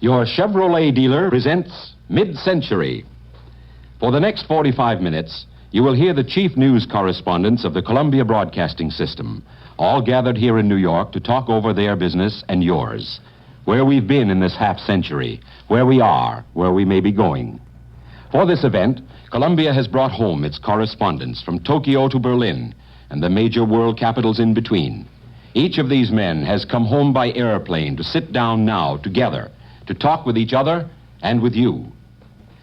Your Chevrolet dealer presents Mid-Century. For the next 45 minutes, you will hear the chief news correspondents of the Columbia Broadcasting System, all gathered here in New York to talk over their business and yours, where we've been in this half-century, where we are, where we may be going. For this event, Columbia has brought home its correspondents from Tokyo to Berlin and the major world capitals in between. Each of these men has come home by airplane to sit down now together to talk with each other and with you.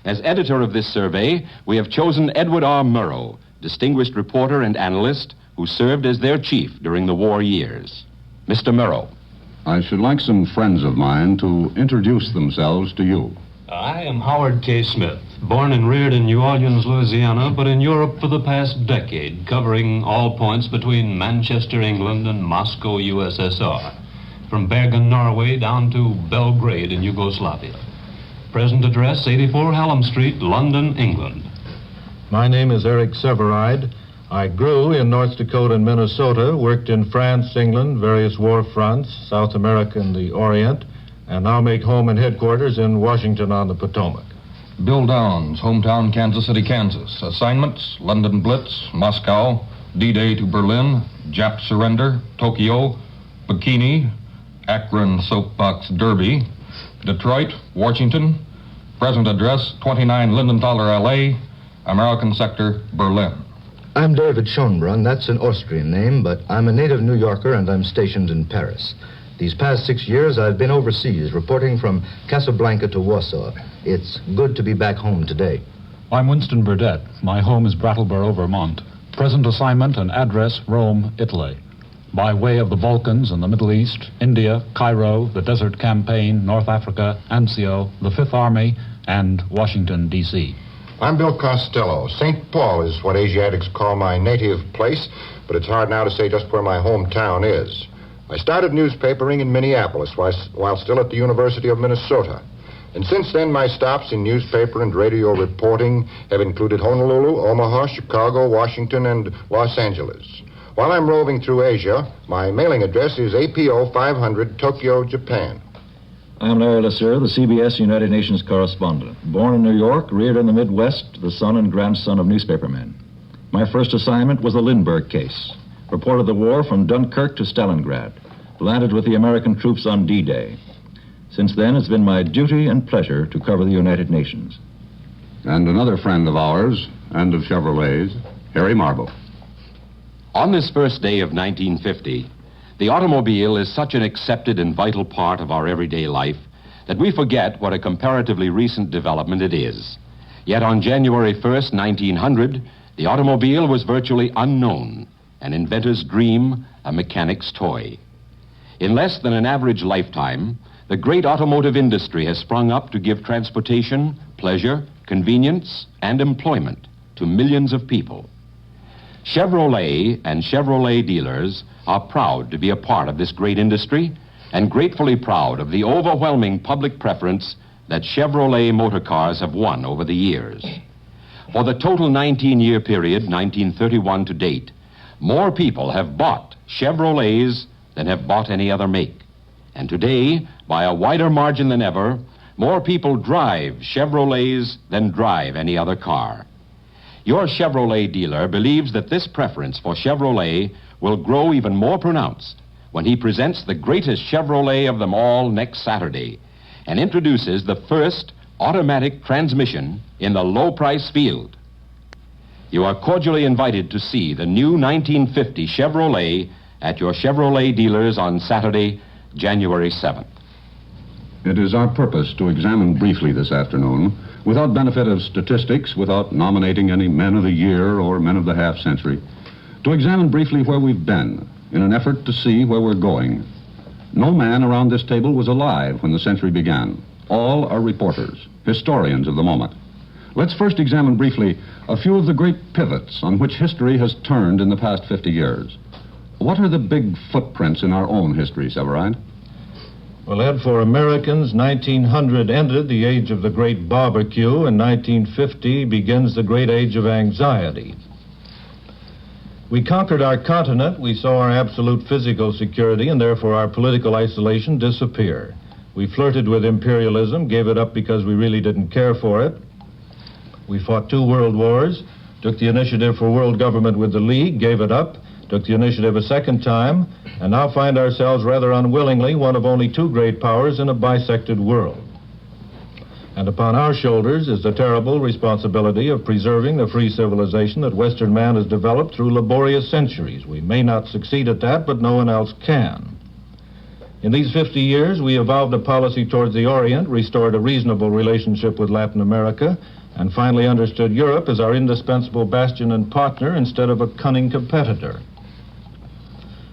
As editor of this survey, we have chosen Edward R. Murrow, distinguished reporter and analyst who served as their chief during the war years. Mr. Murrow. I should like some friends of mine to introduce themselves to you. I am Howard K. Smith, born and reared in New Orleans, Louisiana, but in Europe for the past decade, covering all points between Manchester, England, and Moscow, USSR, from Bergen, Norway, down to Belgrade in Yugoslavia. Present address, 84 Hallam Street, London, England. My name is Eric Severide. I grew in North Dakota and Minnesota, worked in France, England, various war fronts, South America and the Orient, and now make home and headquarters in Washington on the Potomac. Bill Downs, hometown Kansas City, Kansas. Assignments, London Blitz, Moscow, D-Day to Berlin, Jap surrender, Tokyo, Bikini, Akron Soapbox Derby, Detroit, Washington. Present address, 29 Lindenthaler Alley, American Sector, Berlin. I'm David Schonbrunn. That's an Austrian name, but I'm a native New Yorker and I'm stationed in Paris. These past 6 years, I've been overseas, reporting from Casablanca to Warsaw. It's good to be back home today. I'm Winston Burdett. My home is Brattleboro, Vermont. Present assignment and address, Rome, Italy. By way of the Balkans and the Middle East, India, Cairo, the Desert Campaign, North Africa, Anzio, the Fifth Army, and Washington, D.C. I'm Bill Costello. St. Paul is what Asiatics call my native place, but it's hard now to say just where my hometown is. I started newspapering in Minneapolis while still at the University of Minnesota. And since then, my stops in newspaper and radio reporting have included Honolulu, Omaha, Chicago, Washington, and Los Angeles. While I'm roving through Asia, my mailing address is APO 500, Tokyo, Japan. I'm Larry Lasser, the CBS United Nations correspondent. Born in New York, reared in the Midwest, the son and grandson of newspapermen. My first assignment was the Lindbergh case. Reported the war from Dunkirk to Stalingrad. Landed with the American troops on D-Day. Since then, it's been my duty and pleasure to cover the United Nations. And another friend of ours, and of Chevrolet's, Harry Marble. On this first day of 1950, the automobile is such an accepted and vital part of our everyday life that we forget what a comparatively recent development it is. Yet on January 1st, 1900, the automobile was virtually unknown, an inventor's dream, a mechanic's toy. In less than an average lifetime, the great automotive industry has sprung up to give transportation, pleasure, convenience, and employment to millions of people. Chevrolet and Chevrolet dealers are proud to be a part of this great industry and gratefully proud of the overwhelming public preference that Chevrolet motor cars have won over the years. For the total 19-year period, 1931 to date, more people have bought Chevrolets than have bought any other make. And today, by a wider margin than ever, more people drive Chevrolets than drive any other car. Your Chevrolet dealer believes that this preference for Chevrolet will grow even more pronounced when he presents the greatest Chevrolet of them all next Saturday and introduces the first automatic transmission in the low-price field. You are cordially invited to see the new 1950 Chevrolet at your Chevrolet dealers on Saturday, January 7th. It is our purpose to examine briefly this afternoon, without benefit of statistics, without nominating any men of the year or men of the half-century, to examine briefly where we've been in an effort to see where we're going. No man around this table was alive when the century began. All are reporters, historians of the moment. Let's first examine briefly a few of the great pivots on which history has turned in the past 50 years. What are the big footprints in our own history, Severide? Well, Ed, for Americans, 1900 ended the age of the great barbecue, and 1950 begins the great age of anxiety. We conquered our continent, we saw our absolute physical security and therefore our political isolation disappear. We flirted with imperialism, gave it up because we really didn't care for it. We fought 2 world wars, took the initiative for world government with the League, gave it up, took the initiative a second time, and now find ourselves rather unwillingly one of only 2 great powers in a bisected world. And upon our shoulders is the terrible responsibility of preserving the free civilization that Western man has developed through laborious centuries. We may not succeed at that, but no one else can. In these 50 years, we evolved a policy towards the Orient, restored a reasonable relationship with Latin America, and finally understood Europe as our indispensable bastion and partner instead of a cunning competitor.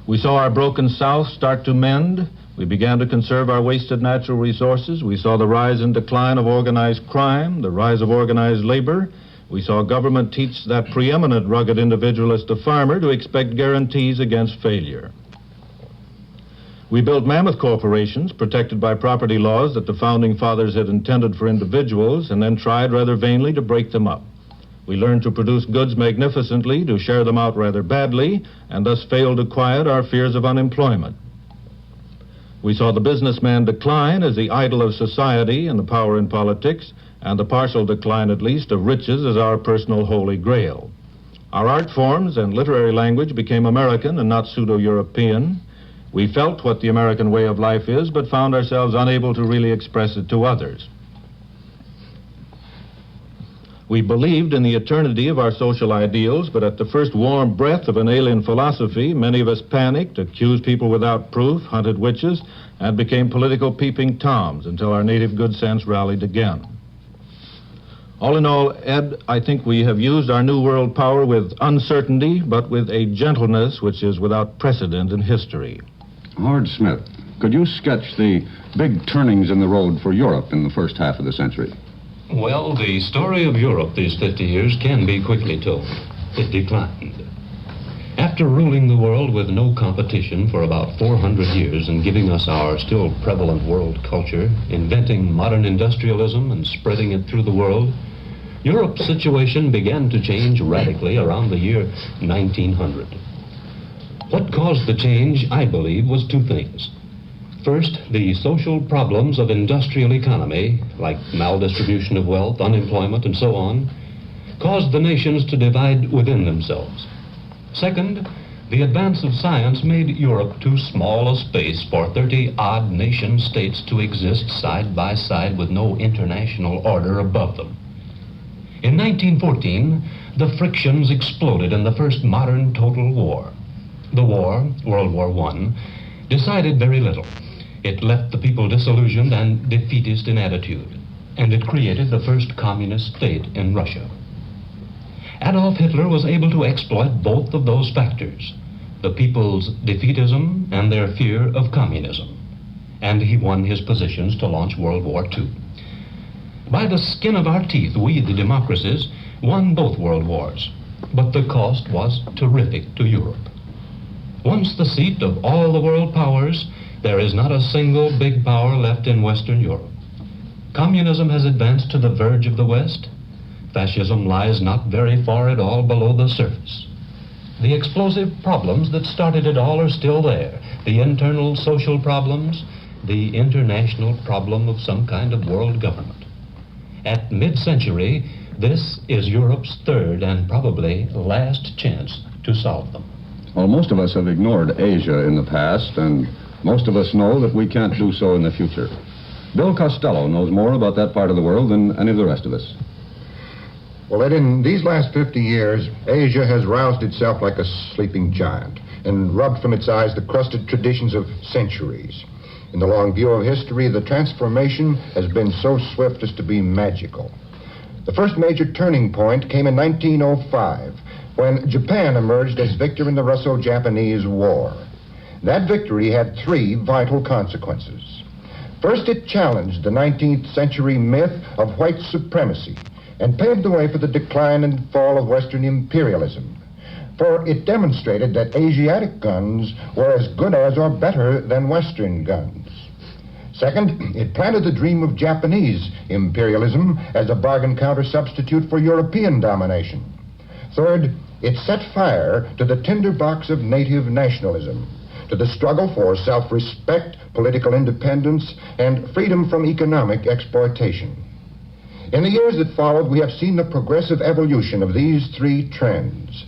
We saw our broken South start to mend. We began to conserve our wasted natural resources. We saw the rise and decline of organized crime, the rise of organized labor. We saw government teach that preeminent rugged individualist, the farmer, to expect guarantees against failure. We built mammoth corporations protected by property laws that the Founding Fathers had intended for individuals and then tried rather vainly to break them up. We learned to produce goods magnificently, to share them out rather badly, and thus failed to quiet our fears of unemployment. We saw the businessman decline as the idol of society and the power in politics, and the partial decline, at least, of riches as our personal holy grail. Our art forms and literary language became American and not pseudo-European. We felt what the American way of life is, but found ourselves unable to really express it to others. We believed in the eternity of our social ideals, but at the first warm breath of an alien philosophy, many of us panicked, accused people without proof, hunted witches, and became political peeping toms until our native good sense rallied again. All in all, Ed, I think we have used our new world power with uncertainty, but with a gentleness which is without precedent in history. Howard Smith, could you sketch the big turnings in the road for Europe in the first half of the century? Well, the story of Europe these 50 years can be quickly told. It declined. After ruling the world with no competition for about 400 years and giving us our still prevalent world culture, inventing modern industrialism and spreading it through the world, Europe's situation began to change radically around the year 1900. What caused the change, I believe, was 2 things. First, the social problems of industrial economy, like maldistribution of wealth, unemployment, and so on, caused the nations to divide within themselves. Second, the advance of science made Europe too small a space for 30-odd nation-states to exist side by side with no international order above them. In 1914, the frictions exploded in the first modern total war. The war, World War I, decided very little. It left the people disillusioned and defeatist in attitude, and it created the first communist state in Russia. Adolf Hitler was able to exploit both of those factors, the people's defeatism and their fear of communism, and he won his positions to launch World War II. By the skin of our teeth, we, the democracies, won both world wars, but the cost was terrific to Europe. Once the seat of all the world powers, there is not a single big power left in Western Europe. Communism has advanced to the verge of the West. Fascism lies not very far at all below the surface. The explosive problems that started it all are still there. The internal social problems, the international problem of some kind of world government. At mid-century, this is Europe's third and probably last chance to solve them. Well, most of us have ignored Asia in the past, and most of us know that we can't do so in the future. Bill Costello knows more about that part of the world than any of the rest of us. Well, Ed, in these last 50 years, Asia has roused itself like a sleeping giant and rubbed from its eyes the crusted traditions of centuries. In the long view of history, the transformation has been so swift as to be magical. The first major turning point came in 1905, when Japan emerged as victor in the Russo-Japanese War. That victory had 3 vital consequences. First, it challenged the 19th century myth of white supremacy and paved the way for the decline and fall of Western imperialism. For it demonstrated that Asiatic guns were as good as or better than Western guns. Second, it planted the dream of Japanese imperialism as a bargain counter substitute for European domination. Third, it set fire to the tinderbox of native nationalism, to the struggle for self-respect, political independence, and freedom from economic exploitation. In the years that followed, we have seen the progressive evolution of these three trends.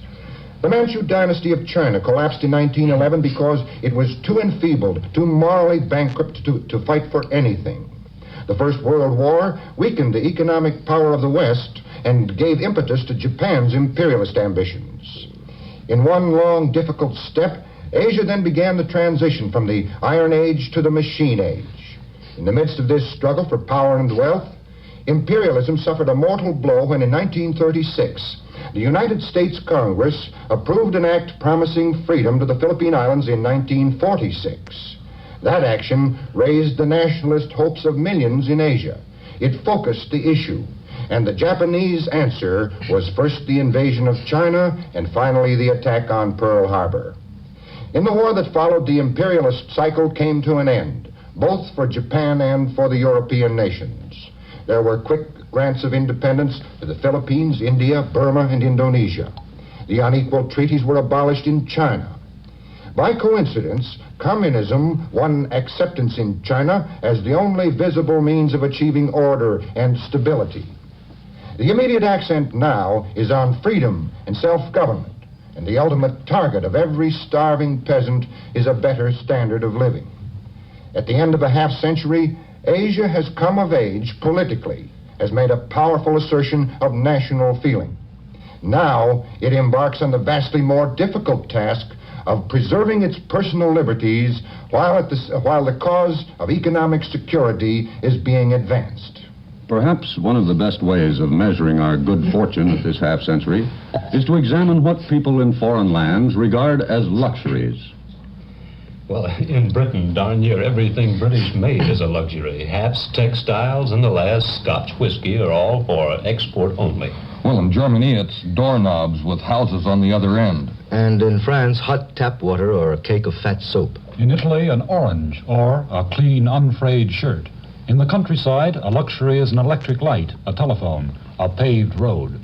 The Manchu dynasty of China collapsed in 1911 because it was too enfeebled, too morally bankrupt to fight for anything. The First World War weakened the economic power of the West and gave impetus to Japan's imperialist ambitions. In one long, difficult step, Asia then began the transition from the Iron Age to the Machine Age. In the midst of this struggle for power and wealth, imperialism suffered a mortal blow when in 1936, the United States Congress approved an act promising freedom to the Philippine Islands in 1946. That action raised the nationalist hopes of millions in Asia. It focused the issue, and the Japanese answer was first the invasion of China and finally the attack on Pearl Harbor. In the war that followed, the imperialist cycle came to an end, both for Japan and for the European nations. There were quick grants of independence to the Philippines, India, Burma, and Indonesia. The unequal treaties were abolished in China. By coincidence, communism won acceptance in China as the only visible means of achieving order and stability. The immediate accent now is on freedom and self-government, and the ultimate target of every starving peasant is a better standard of living. At the end of a half-century, Asia has come of age politically, has made a powerful assertion of national feeling. Now it embarks on the vastly more difficult task of preserving its personal liberties while the cause of economic security is being advanced. Perhaps one of the best ways of measuring our good fortune at this half-century is to examine what people in foreign lands regard as luxuries. Well, in Britain, darn near everything British made is a luxury. Hats, textiles, and the last Scotch whiskey are all for export only. Well, in Germany, it's doorknobs with houses on the other end. And in France, hot tap water or a cake of fat soap. In Italy, an orange or a clean, unfrayed shirt. In the countryside, a luxury is an electric light, a telephone, a paved road.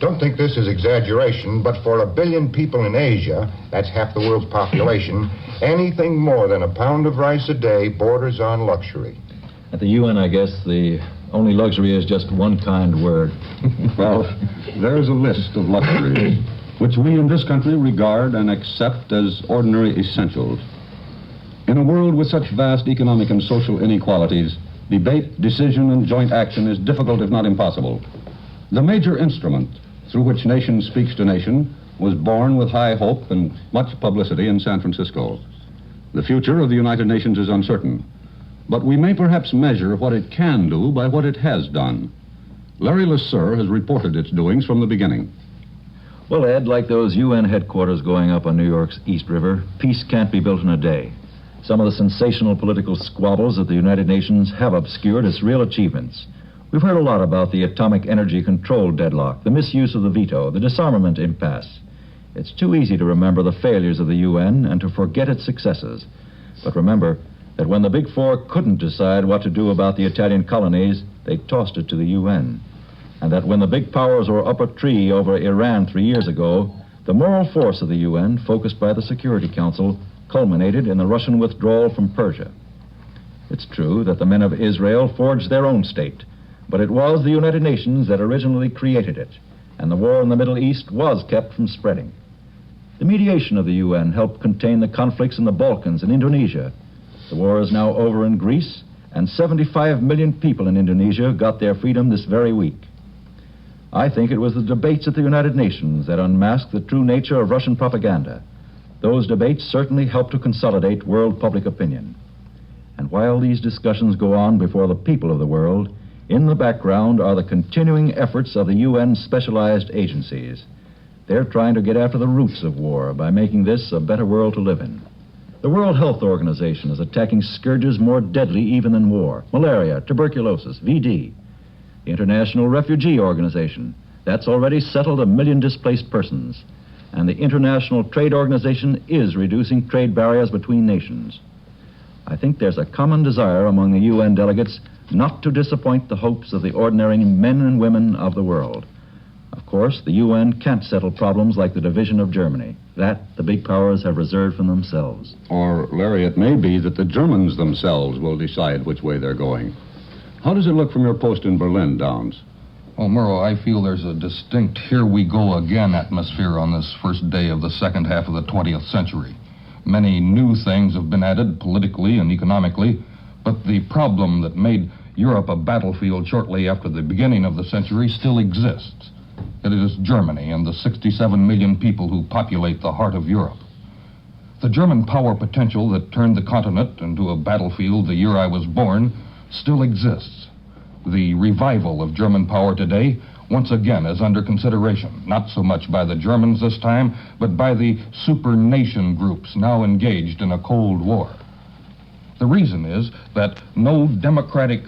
Don't think this is exaggeration, but for 1 billion people in Asia, that's half the world's population, anything more than a pound of rice a day borders on luxury. At the UN, I guess, the only luxury is just one kind word. Well, there's a list of luxuries which we in this country regard and accept as ordinary essentials. In a world with such vast economic and social inequalities, debate, decision, and joint action is difficult if not impossible. The major instrument through which nation speaks to nation was born with high hope and much publicity in San Francisco. The future of the United Nations is uncertain, but we may perhaps measure what it can do by what it has done. Larry LeSueur has reported its doings from the beginning. Well, Ed, like those UN headquarters going up on New York's East River, peace can't be built in a day. Some of the sensational political squabbles at the United Nations have obscured its real achievements. We've heard a lot about the atomic energy control deadlock, the misuse of the veto, the disarmament impasse. It's too easy to remember the failures of the UN and to forget its successes. But remember that when the Big Four couldn't decide what to do about the Italian colonies, they tossed it to the UN. And that when the big powers were up a tree over Iran 3 years ago, the moral force of the UN, focused by the Security Council, culminated in the Russian withdrawal from Persia. It's true that the men of Israel forged their own state, but it was the United Nations that originally created it, and the war in the Middle East was kept from spreading. The mediation of the UN helped contain the conflicts in the Balkans and Indonesia. The war is now over in Greece, and 75 million people in Indonesia got their freedom this very week. I think it was the debates at the United Nations that unmasked the true nature of Russian propaganda. Those debates certainly helped to consolidate world public opinion. And while these discussions go on before the people of the world, in the background are the continuing efforts of the UN specialized agencies. They're trying to get after the roots of war by making this a better world to live in. The World Health Organization is attacking scourges more deadly even than war: malaria, tuberculosis, VD. The International Refugee Organization, that's already settled 1 million displaced persons. And the International Trade Organization is reducing trade barriers between nations. I think there's a common desire among the UN delegates not to disappoint the hopes of the ordinary men and women of the world. Of course, the UN can't settle problems like the division of Germany, That the big powers have reserved for themselves. Or, Larry, it may be that the Germans themselves will decide which way they're going. How does it look from your post in Berlin, Downs? Well, Murrow, I feel there's a distinct here-we-go-again atmosphere on this first day of the second half of the 20th century. Many new things have been added politically and economically, but the problem that made Europe a battlefield shortly after the beginning of the century still exists. It is Germany and the 67 million people who populate the heart of Europe. The German power potential that turned the continent into a battlefield the year I was born still exists. The revival of German power today once again is under consideration, not so much by the Germans this time, but by the super nation groups now engaged in a Cold War. The reason is that no democratic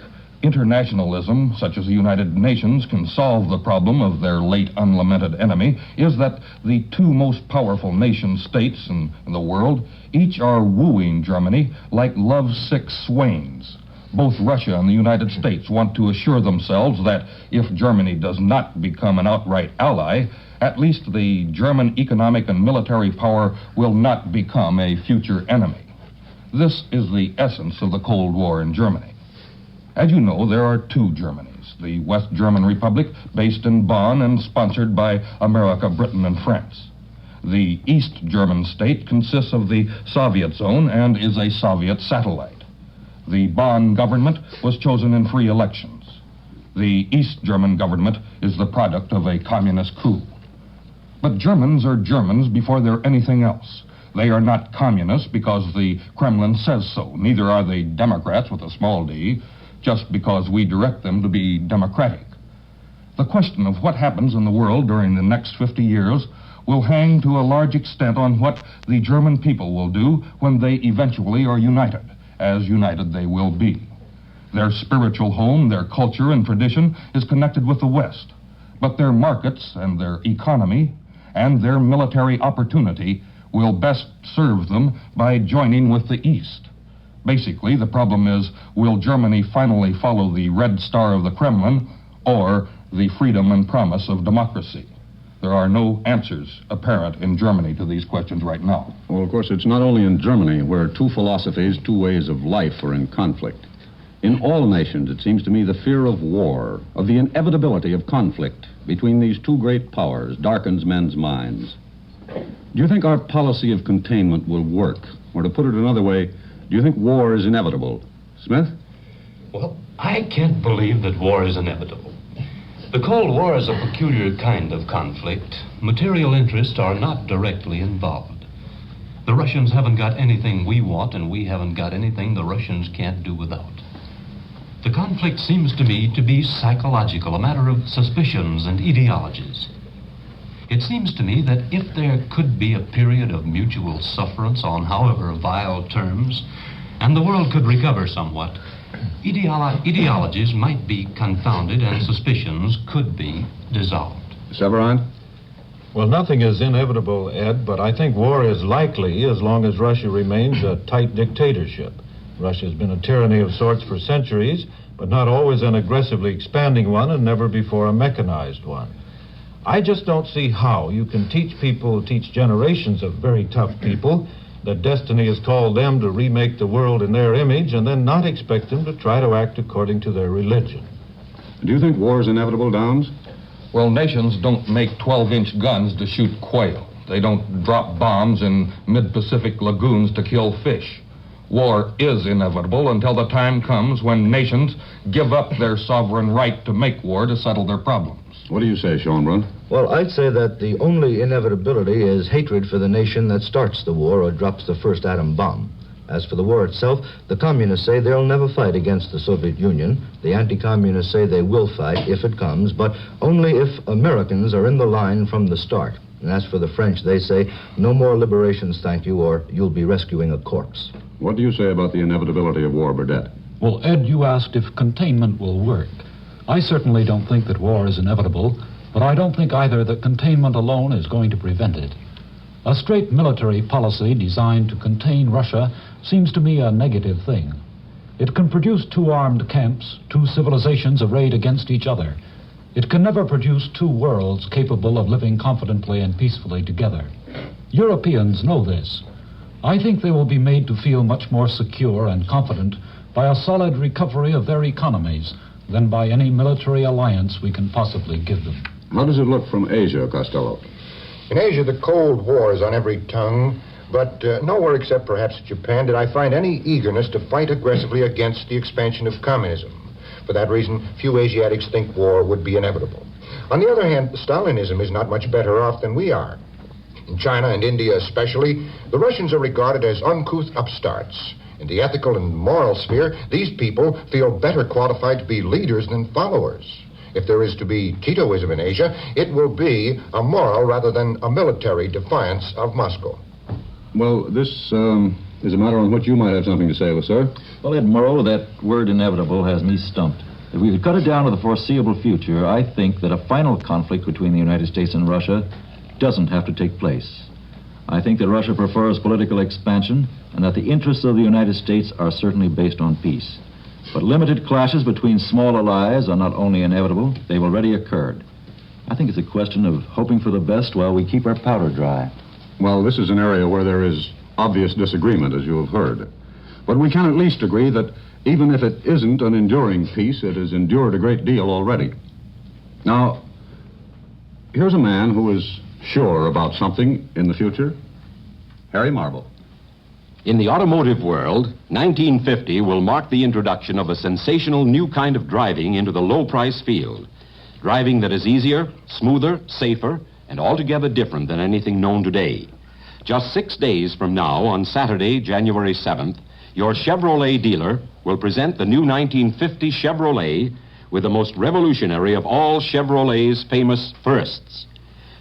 internationalism, such as the United Nations, can solve the problem of their late unlamented enemy, is that the two most powerful nation states in the world each are wooing Germany like lovesick swains. Both Russia and the United States want to assure themselves that if Germany does not become an outright ally, at least the German economic and military power will not become a future enemy. This is the essence of the Cold War in Germany. As you know, there are two Germanys. The West German Republic, based in Bonn and sponsored by America, Britain, and France. The East German state consists of the Soviet zone and is a Soviet satellite. The Bonn government was chosen in free elections. The East German government is the product of a communist coup. But Germans are Germans before they're anything else. They are not communists because the Kremlin says so. Neither are they Democrats with a small d, just because we direct them to be democratic. The question of what happens in the world during the next 50 years will hang to a large extent on what the German people will do when they eventually are united, as united they will be. Their spiritual home, their culture and tradition is connected with the West, but their markets and their economy and their military opportunity will best serve them by joining with the East. Basically, the problem is, will Germany finally follow the red star of the Kremlin or the freedom and promise of democracy? There are no answers apparent in Germany to these questions right now. Well, of course, it's not only in Germany where two philosophies, two ways of life are in conflict. In all nations, it seems to me, the fear of war, of the inevitability of conflict between these two great powers, darkens men's minds. Do you think our policy of containment will work? Or to put it another way, do you think war is inevitable? Smith? Well, I can't believe that war is inevitable. The Cold War is a peculiar kind of conflict. Material interests are not directly involved. The Russians haven't got anything we want, and we haven't got anything the Russians can't do without. The conflict seems to me to be psychological, a matter of suspicions and ideologies. It seems to me that if there could be a period of mutual sufferance on however vile terms, and the world could recover somewhat, ideologies might be confounded and suspicions could be dissolved. Severine? Well, nothing is inevitable, Ed, but I think war is likely as long as Russia remains a tight dictatorship. Russia has been a tyranny of sorts for centuries, but not always an aggressively expanding one and never before a mechanized one. I just don't see how you can teach generations of very tough people that destiny has called them to remake the world in their image and then not expect them to try to act according to their religion. Do you think war is inevitable, Downs? Well, nations don't make 12-inch guns to shoot quail. They don't drop bombs in mid-Pacific lagoons to kill fish. War is inevitable until the time comes when nations give up their sovereign right to make war to settle their problems. What do you say, Schoenbrunn? Well, I'd say that the only inevitability is hatred for the nation that starts the war or drops the first atom bomb. As for the war itself, the communists say they'll never fight against the Soviet Union. The anti-communists say they will fight if it comes, but only if Americans are in the line from the start. And as for the French, they say, no more liberations, thank you, or you'll be rescuing a corpse. What do you say about the inevitability of war, Burdett? Well, Ed, you asked if containment will work. I certainly don't think that war is inevitable, but I don't think either that containment alone is going to prevent it. A straight military policy designed to contain Russia seems to me a negative thing. It can produce two armed camps, two civilizations arrayed against each other. It can never produce two worlds capable of living confidently and peacefully together. Europeans know this. I think they will be made to feel much more secure and confident by a solid recovery of their economies than by any military alliance we can possibly give them. How does it look from Asia, Costello? In Asia, the Cold War is on every tongue, but nowhere except perhaps Japan did I find any eagerness to fight aggressively against the expansion of communism. For that reason, few Asiatics think war would be inevitable. On the other hand, Stalinism is not much better off than we are. In China and India especially, the Russians are regarded as uncouth upstarts. In the ethical and moral sphere, these people feel better qualified to be leaders than followers. If there is to be Titoism in Asia, it will be a moral rather than a military defiance of Moscow. Well, this is a matter on which you might have something to say, sir. Well, Ed Murrow, that word inevitable has me stumped. If we could cut it down to the foreseeable future, I think that a final conflict between the United States and Russia doesn't have to take place. I think that Russia prefers political expansion and that the interests of the United States are certainly based on peace. But limited clashes between small allies are not only inevitable, they've already occurred. I think it's a question of hoping for the best while we keep our powder dry. Well, this is an area where there is obvious disagreement, as you have heard. But we can at least agree that even if it isn't an enduring peace, it has endured a great deal already. Now, here's a man who is sure about something in the future. Harry Marble. In the automotive world, 1950 will mark the introduction of a sensational new kind of driving into the low-price field. Driving that is easier, smoother, safer, and altogether different than anything known today. Just 6 days from now, on Saturday, January 7th, your Chevrolet dealer will present the new 1950 Chevrolet with the most revolutionary of all Chevrolet's famous firsts.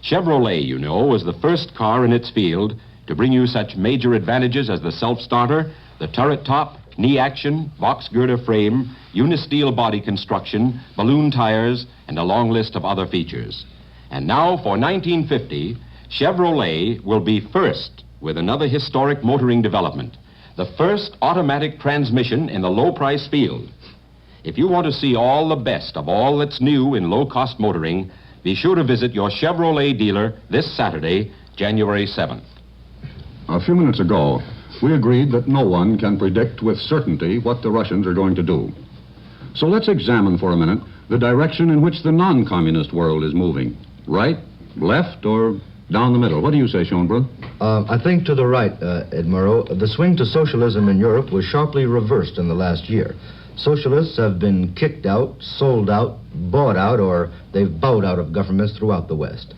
Chevrolet, you know, was the first car in its field to bring you such major advantages as the self-starter, the turret top, knee action, box girder frame, unisteel body construction, balloon tires, and a long list of other features. And now, for 1950, Chevrolet will be first with another historic motoring development, the first automatic transmission in the low-price field. If you want to see all the best of all that's new in low-cost motoring, be sure to visit your Chevrolet dealer this Saturday, January 7th. A few minutes ago, we agreed that no one can predict with certainty what the Russians are going to do. So let's examine for a minute the direction in which the non-communist world is moving. Right, left, or down the middle? What do you say, Schoenbrunn? I think to the right, Ed Murrow. The swing to socialism in Europe was sharply reversed in the last year. Socialists have been kicked out, sold out, bought out, or they've bowed out of governments throughout the West.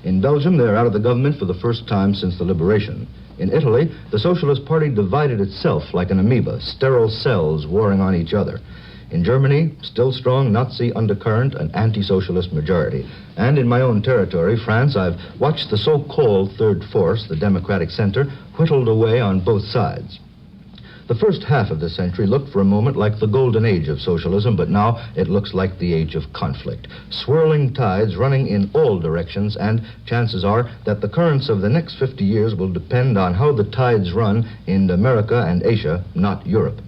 In Belgium, they're out of the government for the first time since the liberation. In Italy, the Socialist Party divided itself like an amoeba, sterile cells warring on each other. In Germany, still strong Nazi undercurrent, an anti-socialist majority. And in my own territory, France, I've watched the so-called third force, the democratic center, whittled away on both sides. The first half of the century looked for a moment like the golden age of socialism, but now it looks like the age of conflict. Swirling tides running in all directions, and chances are that the currents of the next 50 years will depend on how the tides run in America and Asia, not Europe.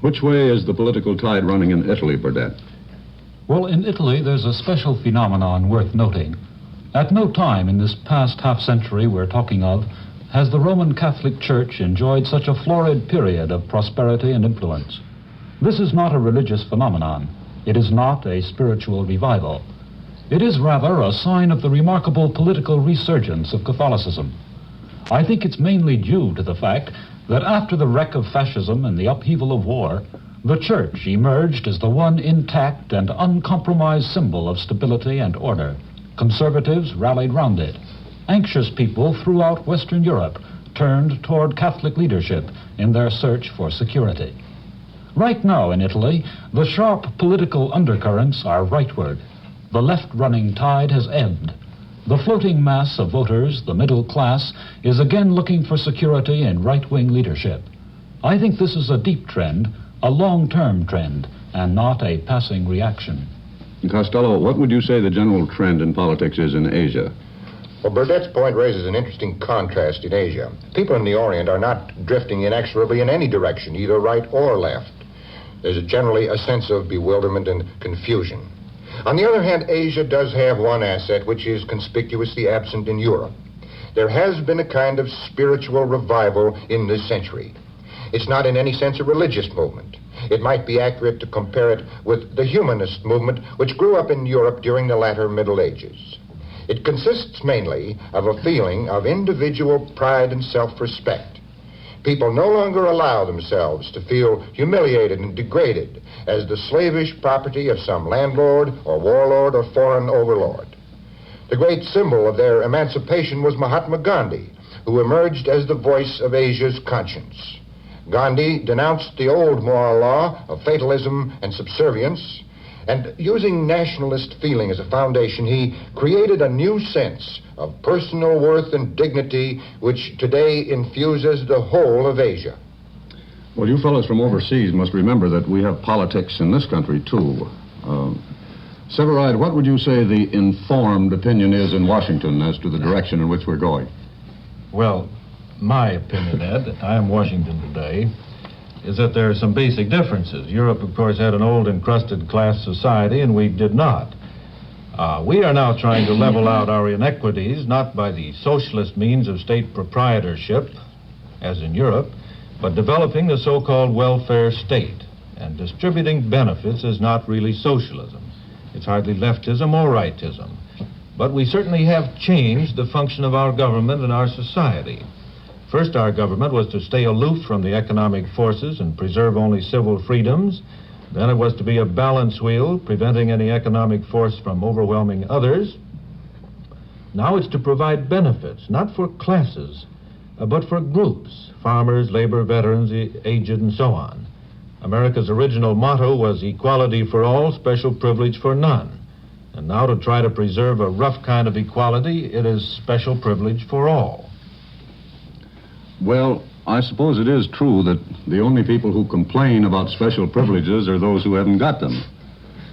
Which way is the political tide running in Italy, Burdett? Well, in Italy, there's a special phenomenon worth noting. At no time in this past half-century we're talking of has the Roman Catholic Church enjoyed such a florid period of prosperity and influence. This is not a religious phenomenon. It is not a spiritual revival. It is rather a sign of the remarkable political resurgence of Catholicism. I think it's mainly due to the fact that after the wreck of fascism and the upheaval of war, the Church emerged as the one intact and uncompromised symbol of stability and order. Conservatives rallied round it. Anxious people throughout Western Europe turned toward Catholic leadership in their search for security. Right now in Italy, the sharp political undercurrents are rightward. The left-running tide has ebbed. The floating mass of voters, the middle class, is again looking for security in right-wing leadership. I think this is a deep trend, a long-term trend, and not a passing reaction. Costello, what would you say the general trend in politics is in Asia? Well, Burdett's point raises an interesting contrast in Asia. People in the Orient are not drifting inexorably in any direction, either right or left. There's generally a sense of bewilderment and confusion. On the other hand, Asia does have one asset which is conspicuously absent in Europe. there has been a kind of spiritual revival in this century. It's not in any sense a religious movement. It might be accurate to compare it with the humanist movement, which grew up in Europe during the latter Middle Ages. It consists mainly of a feeling of individual pride and self-respect. People no longer allow themselves to feel humiliated and degraded as the slavish property of some landlord or warlord or foreign overlord. The great symbol of their emancipation was Mahatma Gandhi, who emerged as the voice of Asia's conscience. Gandhi denounced the old moral law of fatalism and subservience, and using nationalist feeling as a foundation, he created a new sense of personal worth and dignity which today infuses the whole of Asia. Well, you fellows from overseas must remember that we have politics in this country, too. Severide, what would you say the informed opinion is in Washington as to the direction in which we're going? Well, my opinion, Ed, I am Washington today, is that there are some basic differences. Europe, of course, had an old encrusted class society, and we did not. We are now trying to level out our inequities, not by the socialist means of state proprietorship, as in Europe, but developing the so-called welfare state. And distributing benefits is not really socialism. It's hardly leftism or rightism. But we certainly have changed the function of our government and our society. First, our government was to stay aloof from the economic forces and preserve only civil freedoms. Then it was to be a balance wheel, preventing any economic force from overwhelming others. Now it's to provide benefits, not for classes, but for groups, farmers, labor, veterans, the aged, and so on. America's original motto was equality for all, special privilege for none. And now to try to preserve a rough kind of equality, it is special privilege for all. Well, I suppose it is true that the only people who complain about special privileges are those who haven't got them.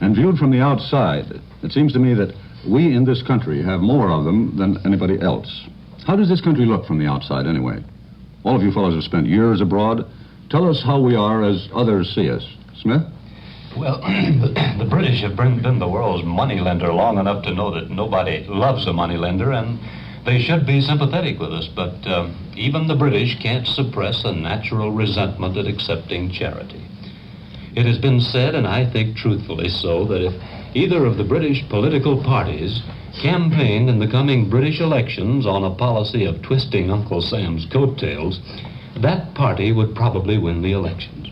And viewed from the outside, it seems to me that we in this country have more of them than anybody else. How does this country look from the outside, anyway? All of you fellows have spent years abroad. Tell us how we are as others see us. Smith? Well, the British have been the world's moneylender long enough to know that nobody loves a moneylender, and they should be sympathetic with us, but even the British can't suppress a natural resentment at accepting charity. It has been said, and I think truthfully so, that if either of the British political parties campaigned in the coming British elections on a policy of twisting Uncle Sam's coattails, that party would probably win the elections.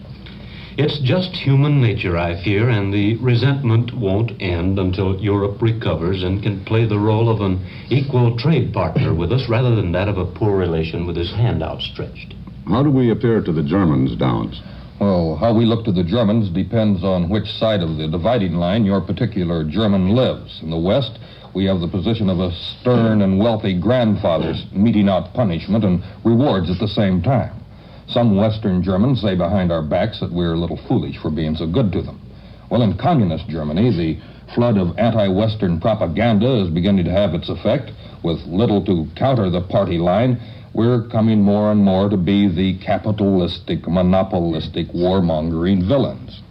It's just human nature, I fear, and the resentment won't end until Europe recovers and can play the role of an equal trade partner with us rather than that of a poor relation with his hand outstretched. How do we appear to the Germans, Downs? Well, how we look to the Germans depends on which side of the dividing line your particular German lives. In the West, we have the position of a stern and wealthy grandfather meting out punishment and rewards at the same time. Some Western Germans say behind our backs that we're a little foolish for being so good to them. Well, in communist Germany, the flood of anti-Western propaganda is beginning to have its effect. With little to counter the party line, we're coming more and more to be the capitalistic, monopolistic, warmongering villains.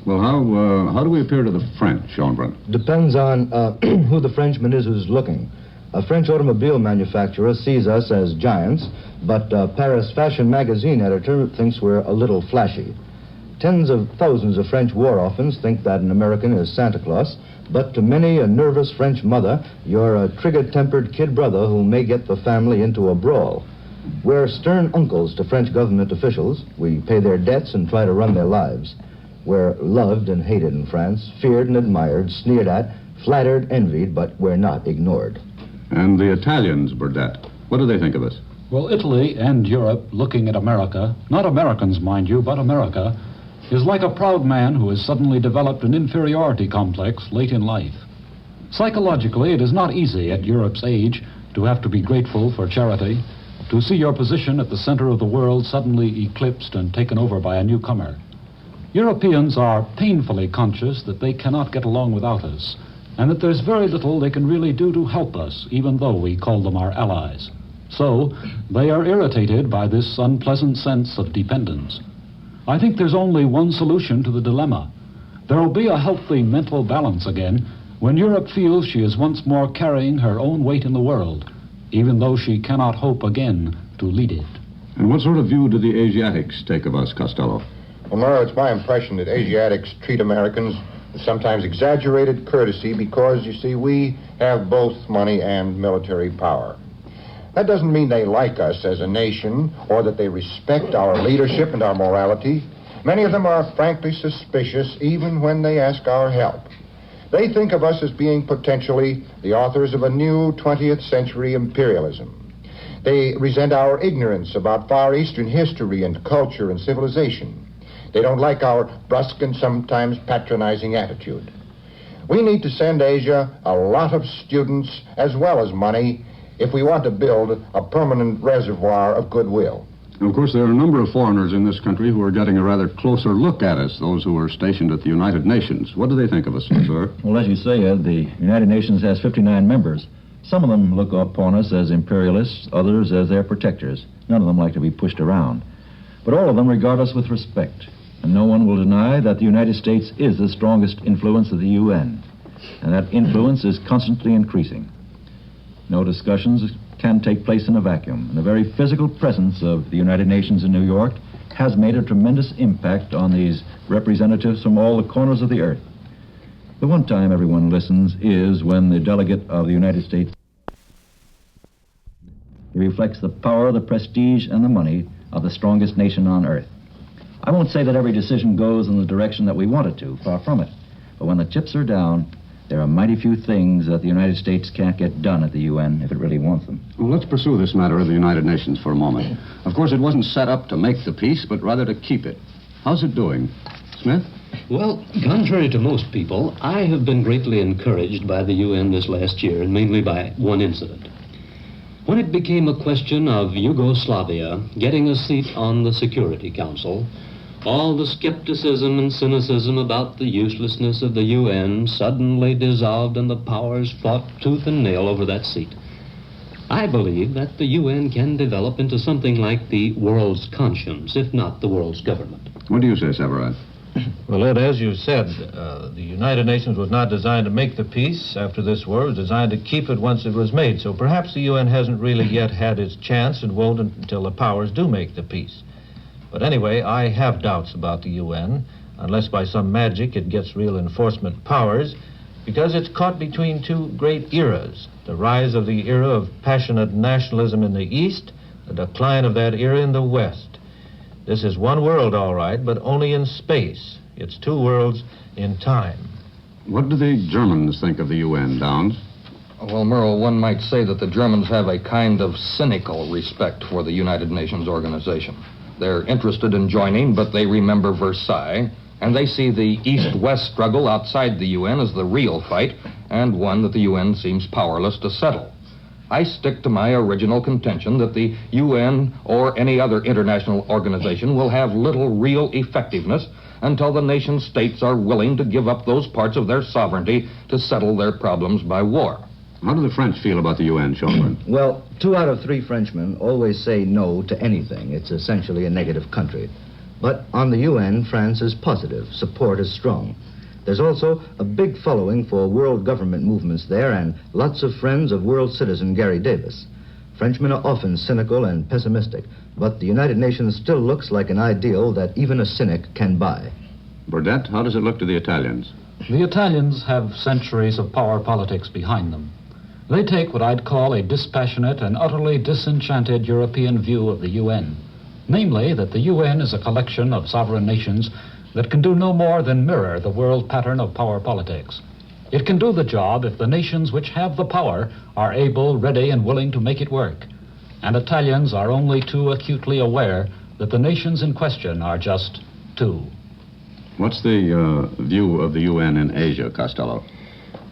Well, how do we appear to the French, Schoenbrunn? Depends on who the Frenchman is who's looking. A French automobile manufacturer sees us as giants, but a Paris fashion magazine editor thinks we're a little flashy. Tens of thousands of French war orphans think that an American is Santa Claus, but to many a nervous French mother, you're a trigger-tempered kid brother who may get the family into a brawl. We're stern uncles to French government officials. We pay their debts and try to run their lives. We're loved and hated in France, feared and admired, sneered at, flattered, envied, but we're not ignored. And the Italians, Burdett, what do they think of us? Well, Italy and Europe, looking at America, not Americans, mind you, but America, is like a proud man who has suddenly developed an inferiority complex late in life. Psychologically, it is not easy at Europe's age to have to be grateful for charity, to see your position at the center of the world suddenly eclipsed and taken over by a newcomer. Europeans are painfully conscious that they cannot get along without us, and that there's very little they can really do to help us, even though we call them our allies. So, they are irritated by this unpleasant sense of dependence. I think there's only one solution to the dilemma. There will be a healthy mental balance again when Europe feels she is once more carrying her own weight in the world, even though she cannot hope again to lead it. And what sort of view do the Asiatics take of us, Costello? Well, Murrow, it's my impression that Asiatics treat Americans with sometimes exaggerated courtesy because, you see, we have both money and military power. That doesn't mean they like us as a nation or that they respect our leadership and our morality. Many of them are frankly suspicious even when they ask our help. They think of us as being potentially the authors of a new 20th century imperialism. They resent our ignorance about Far Eastern history and culture and civilization. They don't like our brusque and sometimes patronizing attitude. We need to send Asia a lot of students as well as money if we want to build a permanent reservoir of goodwill. Of course, there are a number of foreigners in this country who are getting a rather closer look at us, those who are stationed at the United Nations. What do they think of us, sir? Well, as you say, Ed, the United Nations has 59 members. Some of them look upon us as imperialists, others as their protectors. None of them like to be pushed around. But all of them regard us with respect. And no one will deny that the United States is the strongest influence of the UN. And that influence is constantly increasing. No discussions can take place in a vacuum. And the very physical presence of the United Nations in New York has made a tremendous impact on these representatives from all the corners of the earth. The one time everyone listens is when the delegate of the United States reflects the power, the prestige, and the money of the strongest nation on earth. I won't say that every decision goes in the direction that we want it to, far from it. But when the chips are down, there are mighty few things that the United States can't get done at the UN if it really wants them. Well, let's pursue this matter of the United Nations for a moment. Of course, it wasn't set up to make the peace, but rather to keep it. How's it doing? Smith? Well, contrary to most people, I have been greatly encouraged by the UN this last year, and mainly by one incident. When it became a question of Yugoslavia getting a seat on the Security Council, all the skepticism and cynicism about the uselessness of the UN suddenly dissolved and the powers fought tooth and nail over that seat. I believe that the UN can develop into something like the world's conscience, if not the world's government. What do you say, Severide? Well, Ed, as you said, the United Nations was not designed to make the peace after this war. It was designed to keep it once it was made. So perhaps the UN hasn't really yet had its chance and won't until the powers do make the peace. But anyway, I have doubts about the UN, unless by some magic it gets real enforcement powers, because it's caught between two great eras. The rise of the era of passionate nationalism in the East, the decline of that era in the West. This is one world, all right, but only in space. It's two worlds in time. What do the Germans think of the UN, Downs? Well, Murrow, one might say that the Germans have a kind of cynical respect for the United Nations organization. They're interested in joining, but they remember Versailles, and they see the East-West struggle outside the UN as the real fight, and one that the UN seems powerless to settle. I stick to my original contention that the UN or any other international organization will have little real effectiveness until the nation states are willing to give up those parts of their sovereignty to settle their problems by war. How do the French feel about the UN, Chauvelin? Well, 2 out of 3 Frenchmen always say no to anything. It's essentially a negative country. But on the UN, France is positive. Support is strong. There's also a big following for world government movements there and lots of friends of world citizen Gary Davis. Frenchmen are often cynical and pessimistic, but the United Nations still looks like an ideal that even a cynic can buy. Burdett, how does it look to the Italians? The Italians have centuries of power politics behind them. They take what I'd call a dispassionate and utterly disenchanted European view of the UN. Namely, that the UN is a collection of sovereign nations that can do no more than mirror the world pattern of power politics. It can do the job if the nations which have the power are able, ready, and willing to make it work. And Italians are only too acutely aware that the nations in question are just two. What's the view of the UN in Asia, Costello?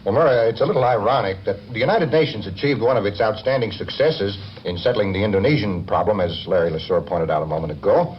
Well, Murray, it's a little ironic that the United Nations achieved one of its outstanding successes in settling the Indonesian problem, as Larry Lesueur pointed out a moment ago.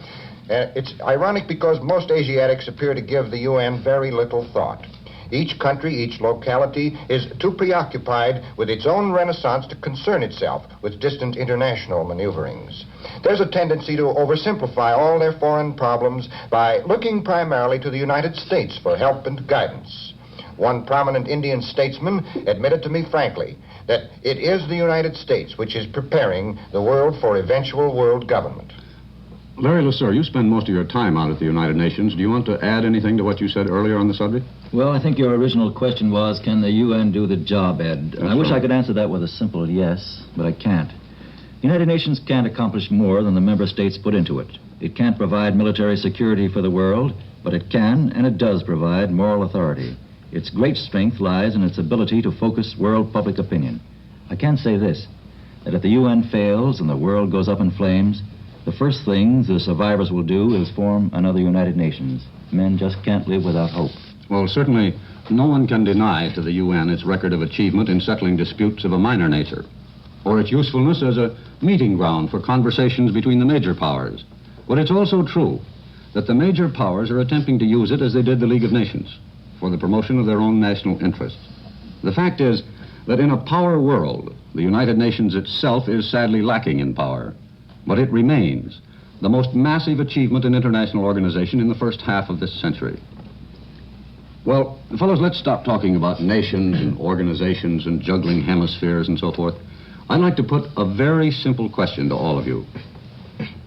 It's ironic because most Asiatics appear to give the UN very little thought. Each country, each locality is too preoccupied with its own renaissance to concern itself with distant international maneuverings. There's a tendency to oversimplify all their foreign problems by looking primarily to the United States for help and guidance. One prominent Indian statesman admitted to me frankly that it is the United States which is preparing the world for eventual world government. Larry LeSueur, you spend most of your time out at the United Nations. Do you want to add anything to what you said earlier on the subject? Well, I think your original question was, can the UN do the job, Ed? That's I wish right. I could answer that with a simple yes, but I can't. The United Nations can't accomplish more than the member states put into it. It can't provide military security for the world, but it can, and it does provide moral authority. Its great strength lies in its ability to focus world public opinion. I can say this, that if the UN fails and the world goes up in flames, the first thing the survivors will do is form another United Nations. Men just can't live without hope. Well, certainly no one can deny to the UN its record of achievement in settling disputes of a minor nature, or its usefulness as a meeting ground for conversations between the major powers. But it's also true that the major powers are attempting to use it as they did the League of Nations, for the promotion of their own national interests. The fact is that in a power world, the United Nations itself is sadly lacking in power, but it remains the most massive achievement in international organization in the first half of this century. Well, fellows, let's stop talking about nations and organizations and juggling hemispheres and so forth. I'd like to put a very simple question to all of you.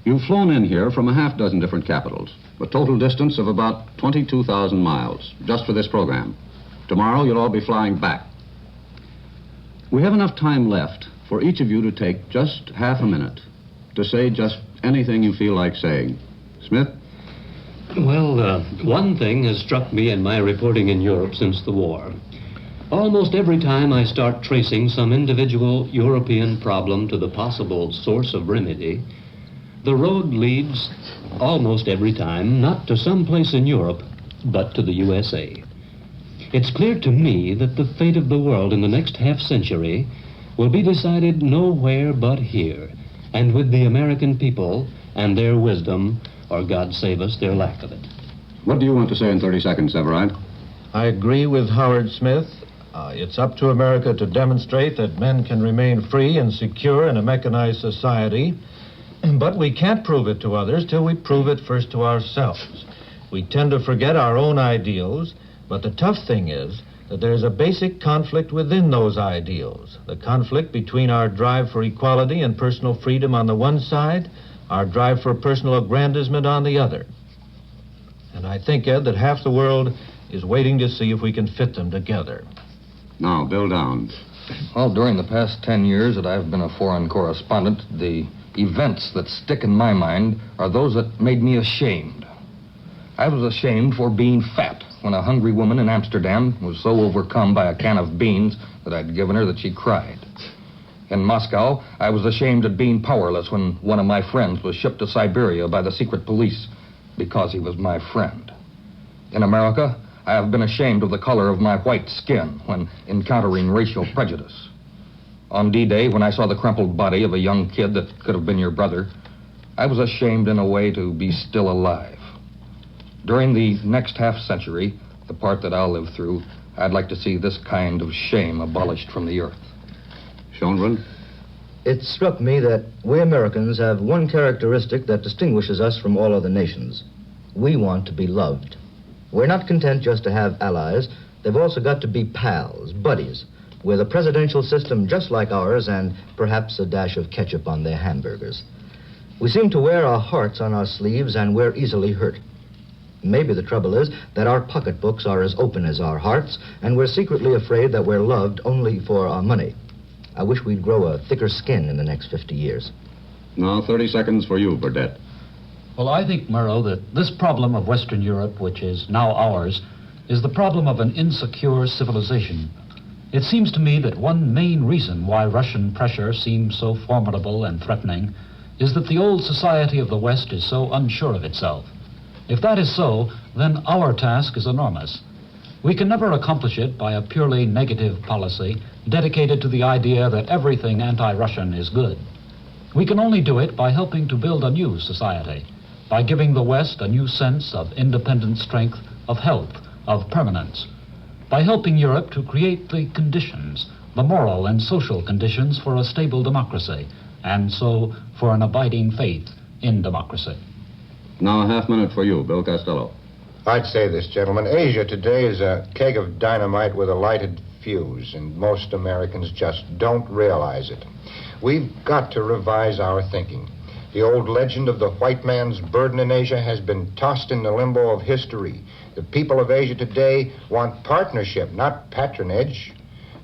You've flown in here from a half dozen different capitals, a total distance of about 22,000 miles, just for this program. Tomorrow, you'll all be flying back. We have enough time left for each of you to take just half a minute to say just anything you feel like saying. Smith? Well, one thing has struck me in my reporting in Europe since the war. Almost every time I start tracing some individual European problem to the possible source of remedy, the road leads almost every time not to some place in Europe, but to the USA. It's clear to me that the fate of the world in the next half-century will be decided nowhere but here, and with the American people and their wisdom, or God save us, their lack of it. What do you want to say in 30 seconds, Severide? I agree with Howard Smith. It's up to America to demonstrate that men can remain free and secure in a mechanized society, but we can't prove it to others till we prove it first to ourselves. We tend to forget our own ideals, but the tough thing is that there's a basic conflict within those ideals. The conflict between our drive for equality and personal freedom on the one side, our drive for personal aggrandizement on the other. And I think, Ed, that half the world is waiting to see if we can fit them together. Now, Bill Downs. Well, during the past 10 years that I've been a foreign correspondent, the events that stick in my mind are those that made me ashamed. I was ashamed for being fat when a hungry woman in Amsterdam was so overcome by a can of beans that I'd given her that she cried. In Moscow, I was ashamed at being powerless when one of my friends was shipped to Siberia by the secret police because he was my friend. In America, I have been ashamed of the color of my white skin when encountering racial prejudice. On D-Day, when I saw the crumpled body of a young kid that could have been your brother, I was ashamed in a way to be still alive. During the next half-century, the part that I'll live through, I'd like to see this kind of shame abolished from the earth. Schoenbrunn? It struck me that we Americans have one characteristic that distinguishes us from all other nations. We want to be loved. We're not content just to have allies. They've also got to be pals, buddies, with a presidential system just like ours and perhaps a dash of ketchup on their hamburgers. We seem to wear our hearts on our sleeves and we're easily hurt. Maybe the trouble is that our pocketbooks are as open as our hearts and we're secretly afraid that we're loved only for our money. I wish we'd grow a thicker skin in the next 50 years. Now, 30 seconds for you, Burdett. Well, I think, Murrow, that this problem of Western Europe, which is now ours, is the problem of an insecure civilization. It seems to me that one main reason why Russian pressure seems so formidable and threatening is that the old society of the West is so unsure of itself. If that is so, then our task is enormous. We can never accomplish it by a purely negative policy dedicated to the idea that everything anti-Russian is good. We can only do it by helping to build a new society, by giving the West a new sense of independent strength, of health, of permanence, by helping Europe to create the conditions, the moral and social conditions for a stable democracy, and so for an abiding faith in democracy. Now, a half minute for you, Bill Costello. I'd say this, gentlemen. Asia today is a keg of dynamite with a lighted fuse, and most Americans just don't realize it. We've got to revise our thinking. The old legend of the white man's burden in Asia has been tossed in the limbo of history. The people of Asia today want partnership, not patronage.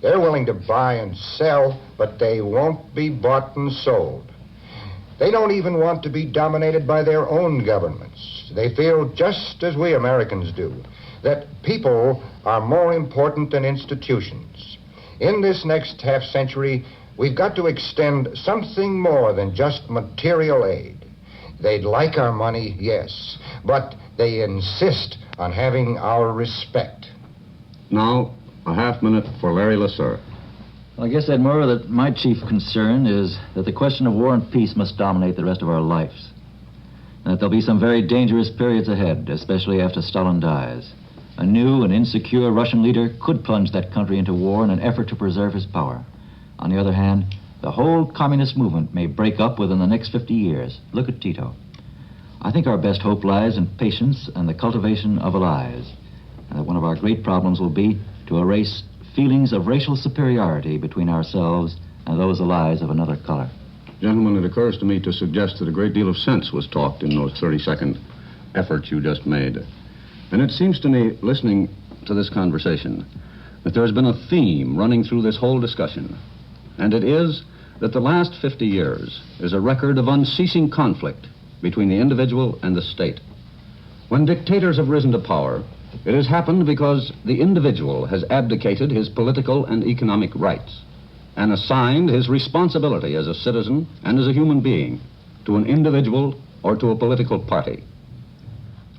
They're willing to buy and sell, but they won't be bought and sold. They don't even want to be dominated by their own governments. They feel just as we Americans do, that people are more important than institutions. In this next half century, we've got to extend something more than just material aid. They'd like our money, yes, but they insist on having our respect. Now, a half minute for Larry Lasser. Well, I guess, Ed Murrow, that my chief concern is that the question of war and peace must dominate the rest of our lives. And that there'll be some very dangerous periods ahead, especially after Stalin dies. A new and insecure Russian leader could plunge that country into war in an effort to preserve his power. On the other hand, the whole communist movement may break up within the next 50 years. Look at Tito. I think our best hope lies in patience and the cultivation of allies. And that one of our great problems will be to erase feelings of racial superiority between ourselves and those allies of another color. Gentlemen, it occurs to me to suggest that a great deal of sense was talked in those 30-second efforts you just made. And it seems to me, listening to this conversation, that there has been a theme running through this whole discussion. And it is that the last 50 years is a record of unceasing conflict between the individual and the state. When dictators have risen to power, it has happened because the individual has abdicated his political and economic rights and assigned his responsibility as a citizen and as a human being to an individual or to a political party.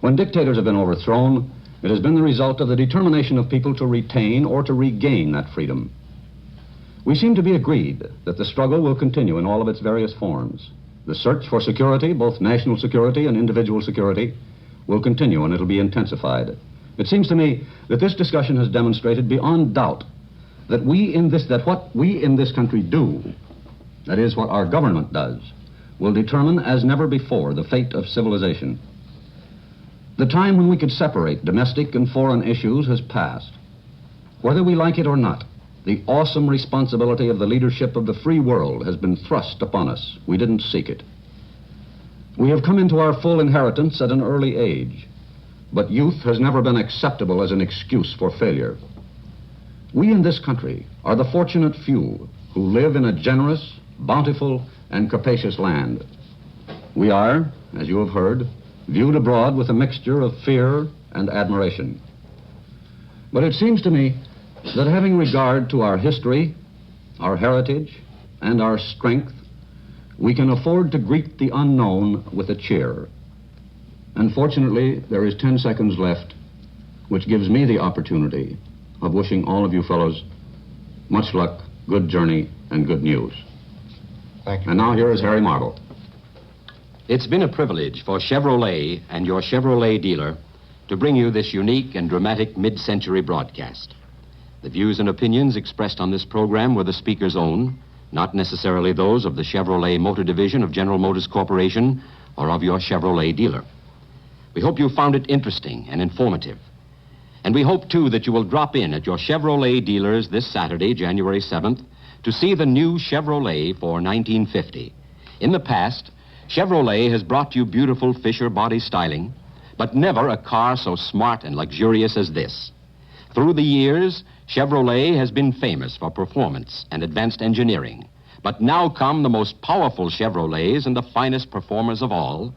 When dictators have been overthrown, it has been the result of the determination of people to retain or to regain that freedom. We seem to be agreed that the struggle will continue in all of its various forms. The search for security, both national security and individual security, will continue, and it'll be intensified. It seems to me that this discussion has demonstrated beyond doubt that what we in this country do, that is, what our government does, will determine as never before the fate of civilization. The time when we could separate domestic and foreign issues has passed. Whether we like it or not, the awesome responsibility of the leadership of the free world has been thrust upon us. We didn't seek it. We have come into our full inheritance at an early age, but youth has never been acceptable as an excuse for failure. We in this country are the fortunate few who live in a generous, bountiful, and capacious land. We are, as you have heard, viewed abroad with a mixture of fear and admiration. But it seems to me that having regard to our history, our heritage, and our strength, we can afford to greet the unknown with a cheer. Unfortunately, there is 10 seconds left, which gives me the opportunity of wishing all of you fellows much luck, good journey, and good news. Thank you. And now here is Harry Marble. It's been a privilege for Chevrolet and your Chevrolet dealer to bring you this unique and dramatic mid-century broadcast. The views and opinions expressed on this program were the speaker's own, not necessarily those of the Chevrolet Motor Division of General Motors Corporation or of your Chevrolet dealer. We hope you found it interesting and informative. And we hope, too, that you will drop in at your Chevrolet dealers this Saturday, January 7th, to see the new Chevrolet for 1950. In the past, Chevrolet has brought you beautiful Fisher body styling, but never a car so smart and luxurious as this. Through the years, Chevrolet has been famous for performance and advanced engineering. But now come the most powerful Chevrolets and the finest performers of all,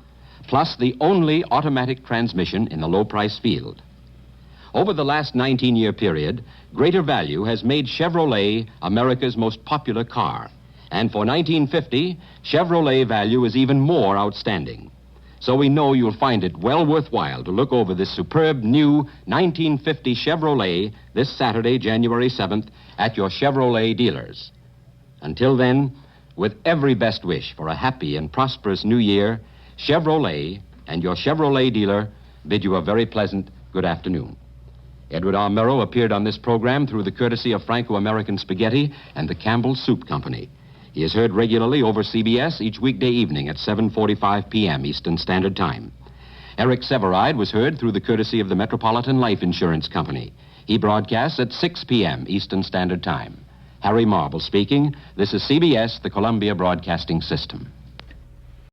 plus the only automatic transmission in the low-price field. Over the last 19-year period, greater value has made Chevrolet America's most popular car. And for 1950, Chevrolet value is even more outstanding. So we know you'll find it well worthwhile to look over this superb new 1950 Chevrolet this Saturday, January 7th, at your Chevrolet dealers. Until then, with every best wish for a happy and prosperous new year, Chevrolet and your Chevrolet dealer bid you a very pleasant good afternoon. Edward R. Murrow appeared on this program through the courtesy of Franco-American Spaghetti and the Campbell Soup Company. He is heard regularly over CBS each weekday evening at 7:45 p.m. Eastern Standard Time. Eric Severide was heard through the courtesy of the Metropolitan Life Insurance Company. He broadcasts at 6 p.m. Eastern Standard Time. Harry Marble speaking. This is CBS, the Columbia Broadcasting System.